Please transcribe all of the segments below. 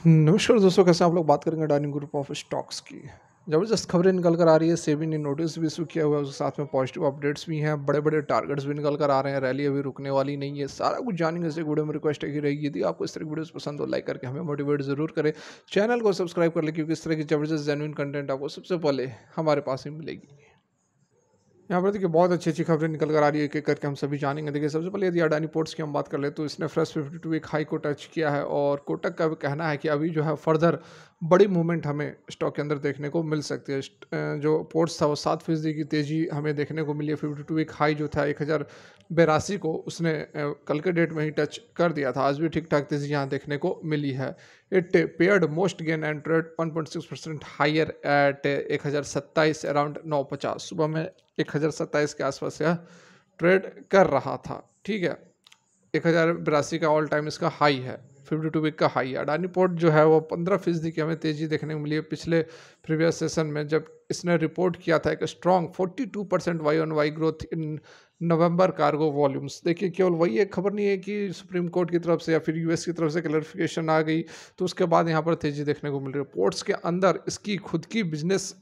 नमस्कार दोस्तों, कैसे हैं आप लोग। बात करेंगे अडानी ग्रुप ऑफ स्टॉक्स की। ज़बरदस्त खबरें निकल कर आ रही है। सेबी ने नोटिस भी इशू किया हुआ है, उसके साथ में पॉजिटिव अपडेट्स भी हैं, बड़े बड़े टारगेट्स भी निकल कर आ रहे हैं। रैली अभी रुकने वाली नहीं है। सारा कुछ जानेंगे। इस वीडियो में रिक्वेस्ट है कि रहेगी, यदि आपको इस तरह की वीडियोस पसंद हो, लाइक करके हमें मोटिवेट जरूर करें। चैनल को सब्सक्राइब कर ले, क्योंकि इस तरह की जबरदस्त जेन्युइन कंटेंट आपको सबसे पहले हमारे पास ही मिलेगी। यहाँ पर देखिए बहुत अच्छी-अच्छी खबरें निकल कर आ रही है, एक-एक करके हम सभी जानेंगे। देखिए सबसे पहले यदि अडानी पोर्ट्स की हम बात कर लें, तो इसने फ्रेश 52 वीक हाई को टच किया है और कोटक का भी कहना है कि अभी जो है फर्दर बड़ी मूवमेंट हमें स्टॉक के अंदर देखने को मिल सकती है। जो पोर्ट्स था वो 7% की तेज़ी हमें देखने को मिली है। 52 वीक हाई जो था 1082 को उसने कल के डेट में ही टच कर दिया था। आज भी ठीक-ठाक तेज़ी यहाँ देखने को मिली है। It pared most gain and trade 1.6% higher at 1027 around 9:50 सुबह में 1027 के आसपास यह ट्रेड कर रहा था। ठीक है, 1082 का ऑल टाइम इसका हाई है, 52 वीक का हाई है। अडानी पोर्ट जो है वो 15% की हमें तेज़ी देखने को मिली है पिछले प्रीवियस सेशन में, जब इसने रिपोर्ट किया था एक strong 42% Y on Y growth in November cargo volumes. देखिए केवल वही एक खबर नहीं है कि सुप्रीम कोर्ट की तरफ से या फिर यूएस की तरफ से क्लैरिफिकेशन आ गई तो उसके बाद यहाँ पर तेज़ी देखने को मिल रही है। पोर्ट्स के अंदर इसकी खुद की बिजनेस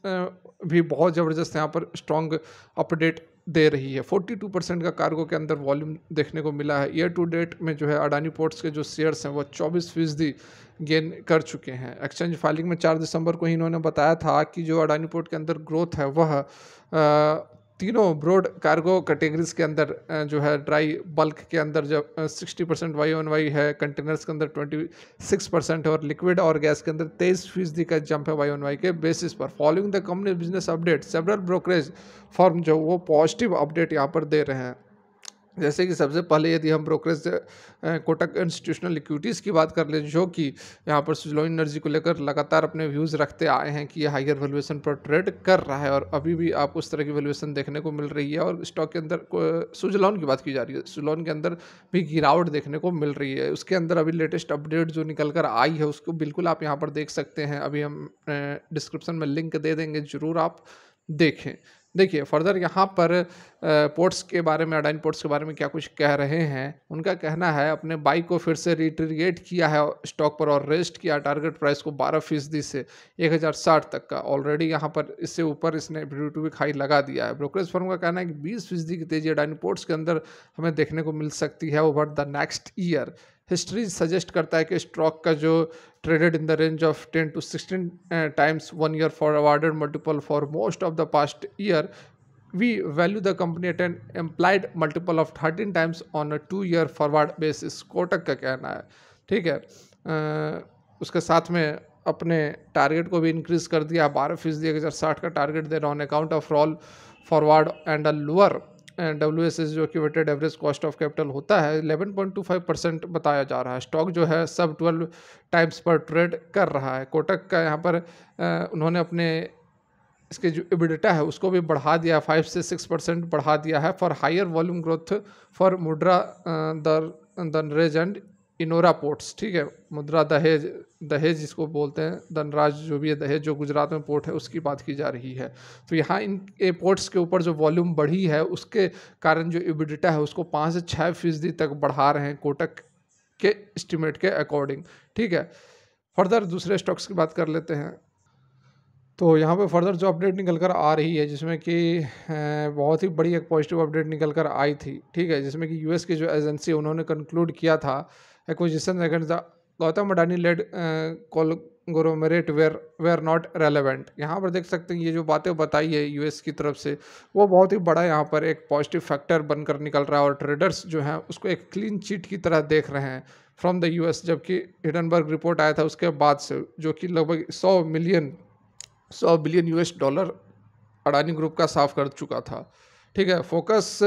भी बहुत ज़बरदस्त यहाँ पर स्ट्रॉन्ग अपडेट दे रही है। 42% का कार्गो के अंदर वॉल्यूम देखने को मिला है। ईयर टू डेट में जो है अडानी पोर्ट्स के जो शेयर्स हैं वो 24% गेन कर चुके हैं। एक्सचेंज फाइलिंग में 4 दिसंबर को ही इन्होंने बताया था कि जो अडानी पोर्ट के अंदर ग्रोथ है वह तीनों ब्रॉड कार्गो कैटेगरीज के अंदर जो है ड्राई बल्क के अंदर जब 60% वाई ऑन वाई है, कंटेनर्स के अंदर 26% है और लिक्विड और गैस के अंदर 23% का जंप है वाई ऑन वाई के बेसिस पर। Following the company business update several brokerage firm जो वो पॉजिटिव अपडेट यहाँ पर दे रहे हैं। जैसे कि सबसे पहले यदि हम ब्रोकरेज कोटक इंस्टीट्यूशनल इक्विटीज़ की बात कर ले, जो कि यहाँ पर सुजलॉन एनर्जी को लेकर लगातार अपने व्यूज़ रखते आए हैं कि ये हायर वैल्यूएशन पर ट्रेड कर रहा है और अभी भी आपको उस तरह की वैल्यूएशन देखने को मिल रही है। और स्टॉक के अंदर सुजलॉन की बात की जा रही है, सुजलॉन के अंदर भी गिरावट देखने को मिल रही है। उसके अंदर अभी लेटेस्ट अपडेट जो निकल कर आई है उसको बिल्कुल आप यहाँ पर देख सकते हैं। अभी हम डिस्क्रिप्शन में लिंक दे देंगे, ज़रूर आप देखें। देखिए फर्दर यहाँ पर पोर्ट्स के बारे में, अडानी पोर्ट्स के बारे में क्या कुछ कह रहे हैं। उनका कहना है अपने बाई को फिर से रिट्रीगेट किया है स्टॉक पर और रेस्ट किया टारगेट प्राइस को 12% से 1060 तक का। ऑलरेडी यहाँ पर इससे ऊपर इसने 52 वीक हाई लगा दिया है। ब्रोकरेज फर्म का कहना है कि 20% की तेजी अडानी पोर्ट्स के अंदर हमें देखने को मिल सकती है over the next year. History suggest करता है कि स्टॉक का जो traded in the range of 10 to 16 times 1 year forwarded multiple for most of the past year. We value the company at an implied multiple of 13 times on a 2-year forward basis. Kotak का कहना है। ठीक है, उसके साथ में अपने target को भी इंक्रीज कर दिया। 12% 1060 का टारगेट दे रहा on account of roll forward and a lower WSS जो कि weighted average cost of capital होता है 11.25% बताया जा रहा है। स्टॉक जो है सब 12 टाइम्स पर ट्रेड कर रहा है। कोटक का यहाँ पर उन्होंने अपने इसके जो एबिडिटा है उसको भी बढ़ा दिया, 5 से 6% बढ़ा दिया है for higher volume growth for Mundra दनरेज एंड इनोरा पोर्ट्स। ठीक है, मुद्रा दहेज, दहेज जिसको बोलते हैं, धनराज जो भी है, दहेज जो गुजरात में पोर्ट है उसकी बात की जा रही है। तो यहाँ इन पोर्ट्स के ऊपर जो वॉल्यूम बढ़ी है उसके कारण जो एबिडिटा है उसको 5 से 6% तक बढ़ा रहे हैं कोटक के एस्टिमेट के अकॉर्डिंग। ठीक है, फर्दर दूसरे स्टॉक्स की बात कर लेते हैं। तो यहाँ पे फर्दर जो अपडेट निकल कर आ रही है, जिसमें कि बहुत ही बड़ी एक पॉजिटिव अपडेट निकल कर आई थी। ठीक है, जिसमें कि यूएस की जो एजेंसी उन्होंने कंक्लूड किया था acquisition against the Gautam Adani led conglomerate were not relevant. यहाँ पर देख सकते हैं ये जो बातें बताई है यूएस की तरफ से वो बहुत ही बड़ा यहाँ पर एक पॉजिटिव फैक्टर बनकर निकल रहा है और ट्रेडर्स जो हैं उसको एक क्लीन चिट की तरह देख रहे हैं फ्रॉम द यूएस। जबकि हिडनबर्ग रिपोर्ट आया था उसके बाद से, जो कि लगभग 100 billion US dollar Adani group का साफ कर चुका था। ठीक है, फोकस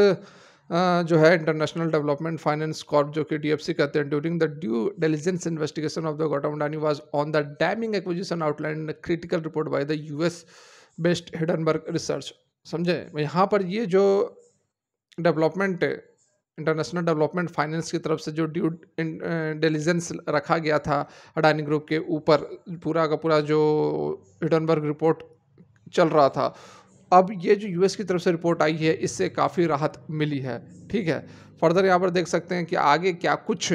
जो है इंटरनेशनल डेवलपमेंट फाइनेंस कॉर्प जो कि डीएफसी कहते हैं, during the due diligence investigation of the Gautam Adani was on the damming acquisition outline critical report by the US based Hindenburg research. समझे, यहाँ पर ये जो डेवलपमेंट इंटरनेशनल डेवलपमेंट फाइनेंस की तरफ से जो ड्यू डिलिजेंस रखा गया था अडानी ग्रुप के ऊपर, पूरा का पूरा जो हिडनबर्ग रिपोर्ट चल रहा था, अब ये जो यूएस की तरफ से रिपोर्ट आई है इससे काफ़ी राहत मिली है। ठीक है, फर्दर यहाँ पर देख सकते हैं कि आगे क्या कुछ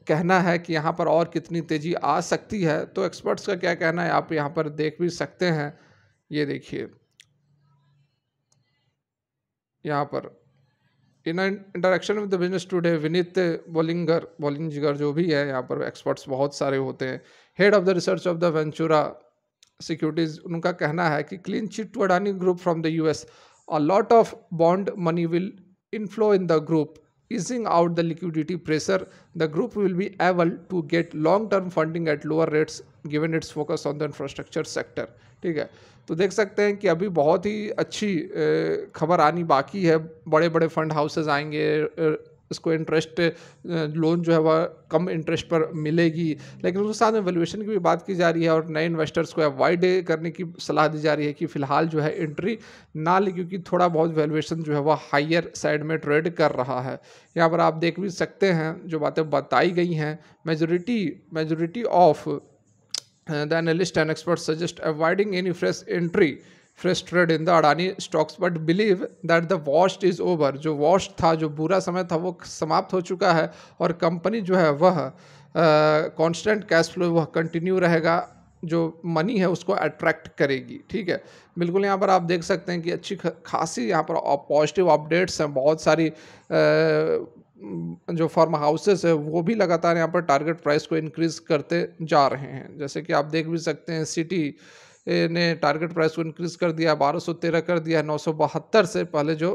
कहना है कि यहाँ पर और कितनी तेज़ी आ सकती है, तो एक्सपर्ट्स का क्या कहना है आप यहाँ पर देख भी सकते हैं। ये देखिए यहाँ पर in interaction with the Business Today Vineet Bolinjkar जो भी है, यहाँ पर एक्सपर्ट्स बहुत सारे होते हैं, head of the research of the Ventura securities, उनका कहना है कि clean chit to Adani group from the US, a lot of bond money will inflow in the group, easing out the liquidity pressure. The group will be able to get long term funding at lower rates given its focus on the infrastructure sector. ठीक है, तो देख सकते हैं कि अभी बहुत ही अच्छी खबर आनी बाकी है, बड़े बड़े फंड हाउसेज आएंगे, इसको इंटरेस्ट लोन जो है वह कम इंटरेस्ट पर मिलेगी, लेकिन उसके साथ में वैल्यूएशन की भी बात की जा रही है और नए इन्वेस्टर्स को अवॉइड करने की सलाह दी जा रही है कि फिलहाल जो है एंट्री ना ले, क्योंकि थोड़ा बहुत वैल्यूएशन जो है वह हायर साइड में ट्रेड कर रहा है। यहाँ पर आप देख भी सकते हैं जो बातें बताई गई हैं, majority of the analyst and experts suggest avoiding any fresh trade in the Adani stocks, but believe that the worst is over. जो worst था, जो बुरा समय था, वो समाप्त हो चुका है और कंपनी जो है वह कांस्टेंट कैश फ्लो वह कंटिन्यू रहेगा, जो मनी है उसको अट्रैक्ट करेगी। ठीक है, बिल्कुल यहाँ पर आप देख सकते हैं कि अच्छी खासी यहाँ पर पॉजिटिव अपडेट्स हैं, बहुत सारी जो फार्म हाउसेस है वो भी लगातार यहाँ पर टारगेट प्राइस को इंक्रीज करते जा रहे हैं। जैसे कि आप देख भी सकते हैं सिटी ने टारगेट प्राइस को इंक्रीज कर दिया, 1213 कर दिया, 972 से पहले जो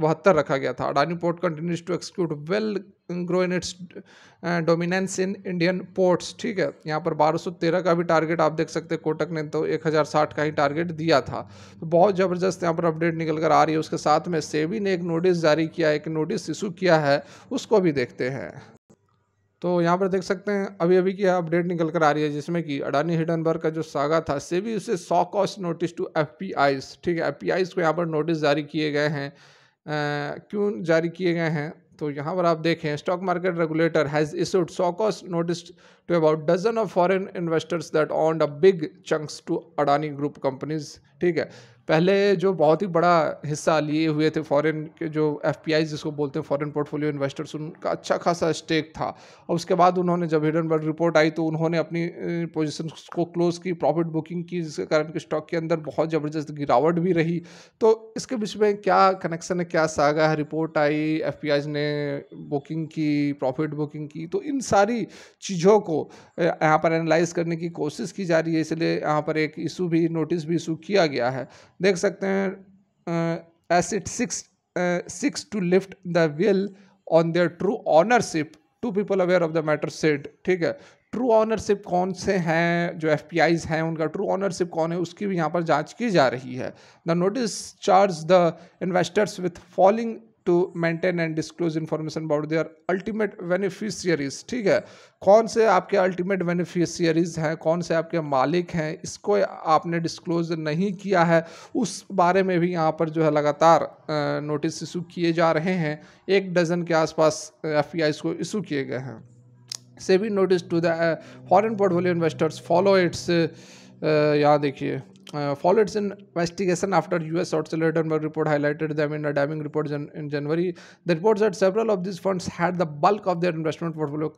72 रखा गया था। Adani port continues to execute well grow in its dominance in Indian ports. ठीक है, यहाँ पर 1213 का भी टारगेट आप देख सकते हैं, कोटक ने तो 1060 का ही टारगेट दिया था। तो बहुत ज़बरदस्त यहाँ पर अपडेट निकल कर आ रही है। उसके साथ में सेबी ने एक नोटिस जारी किया है, एक नोटिस इशू किया है, उसको भी देखते हैं। तो यहाँ पर देख सकते हैं अभी अभी की अपडेट निकल कर आ रही है, जिसमें कि अडानी हिडनबर्ग का जो सागा था, सेबी उसे 100 कॉस्ट नोटिस टू एफपीआईज। ठीक है, एफपीआईज को यहाँ पर नोटिस जारी किए गए हैं। क्यों जारी किए गए हैं, तो यहाँ पर आप देखें, stock market regulator has issued 100 cause notice to about dozen of foreign investors that owned a big chunks to Adani group companies. ठीक है, पहले जो बहुत ही बड़ा हिस्सा लिए हुए थे फॉरेन के जो एफपीआई जिसको बोलते हैं फॉरेन पोर्टफोलियो इन्वेस्टर्स, उनका अच्छा खासा स्टेक था। और उसके बाद उन्होंने जब हिडनबर्ग रिपोर्ट आई तो उन्होंने अपनी पोजीशन को क्लोज की, प्रॉफिट बुकिंग की, जिसके कारण कि स्टॉक के अंदर बहुत ज़बरदस्त गिरावट भी रही। तो इसके बीच में क्या कनेक्शन है, क्या सागा है, रिपोर्ट आई, एफपीआई ने बुकिंग की, प्रॉफिट बुकिंग की, तो इन सारी चीज़ों को यहाँ पर एनालाइज करने की कोशिश की जा रही है। इसलिए यहाँ पर एक इशू भी, नोटिस भी इशू किया गया है। देख सकते हैं acid six to lift the veil on their true ownership, to people aware of the matter said. ठीक है, ट्रू ऑनरशिप कौन से हैं, जो एफपीआईज हैं उनका ट्रू ऑनरशिप कौन है, उसकी भी यहाँ पर जांच की जा रही है। The notice charge the investors with failing to maintain and disclose information about their ultimate beneficiaries. ठीक है, कौन से आपके अल्टीमेट बेनिफिशियरीज हैं, कौन से आपके मालिक हैं, इसको आपने डिस्क्लोज नहीं किया है, उस बारे में भी यहाँ पर जो है लगातार नोटिस इशू किए जा रहे हैं। 1 डजन के आसपास एफपीआईज को इशू किए गए हैं। SEBI notice to the foreign portfolio investors follow its, यहाँ देखिए, follow its investigation after US Outlier report highlighted them in a damning report in January. The report said several of these funds had the bulk of their investment portfolio,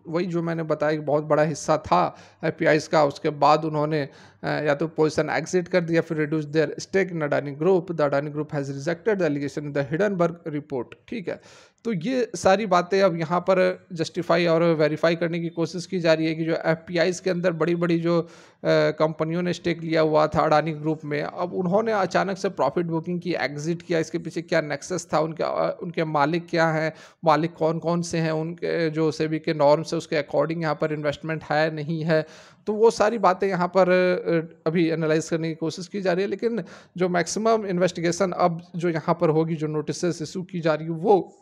वही जो मैंने बताया कि बहुत बड़ा हिस्सा था एफपीआईज का, उसके बाद उन्होंने या तो पोजीशन एग्जिट कर दिया, फिर reduce their stake in Adani group. The Adani group has rejected the allegation in the Hindenburg report. ठीक है, तो ये सारी बातें अब यहाँ पर जस्टिफाई और वेरीफाई करने की कोशिश की जा रही है कि जो एफपीआईज के अंदर बड़ी बड़ी जो कंपनियों ने स्टेक लिया हुआ था अडानी ग्रुप में, अब उन्होंने अचानक से प्रॉफिट बुकिंग की, एग्जिट किया, इसके पीछे क्या नेक्सस था, उनके मालिक क्या हैं, मालिक कौन कौन से हैं, उनके जो सेबी के नॉर्म्स है उसके अकॉर्डिंग यहाँ पर इन्वेस्टमेंट है नहीं है, तो वो सारी बातें यहाँ पर अभी एनालाइज करने की कोशिश की जा रही है। लेकिन जो मैक्सिमम इन्वेस्टिगेशन अब जो यहाँ पर होगी, जो नोटिस इशू की जा रही है, वो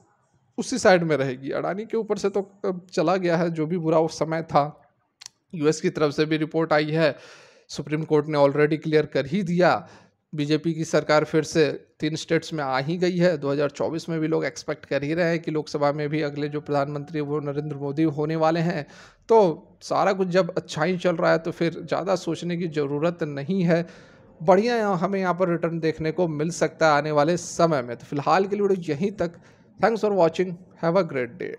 उसी साइड में रहेगी। अडानी के ऊपर से तो चला गया है जो भी बुरा उस समय था, यूएस की तरफ से भी रिपोर्ट आई है, सुप्रीम कोर्ट ने ऑलरेडी क्लियर कर ही दिया, बीजेपी की सरकार फिर से 3 स्टेट्स में आ ही गई है। 2024 में भी लोग एक्सपेक्ट कर ही रहे हैं कि लोकसभा में भी अगले जो प्रधानमंत्री वो नरेंद्र मोदी होने वाले हैं। तो सारा कुछ जब अच्छा ही चल रहा है तो फिर ज़्यादा सोचने की ज़रूरत नहीं है, बढ़िया हमें यहाँ पर रिटर्न देखने को मिल सकता है आने वाले समय में। तो फिलहाल के लिए यहीं तक। Thanks for watching, have a great day.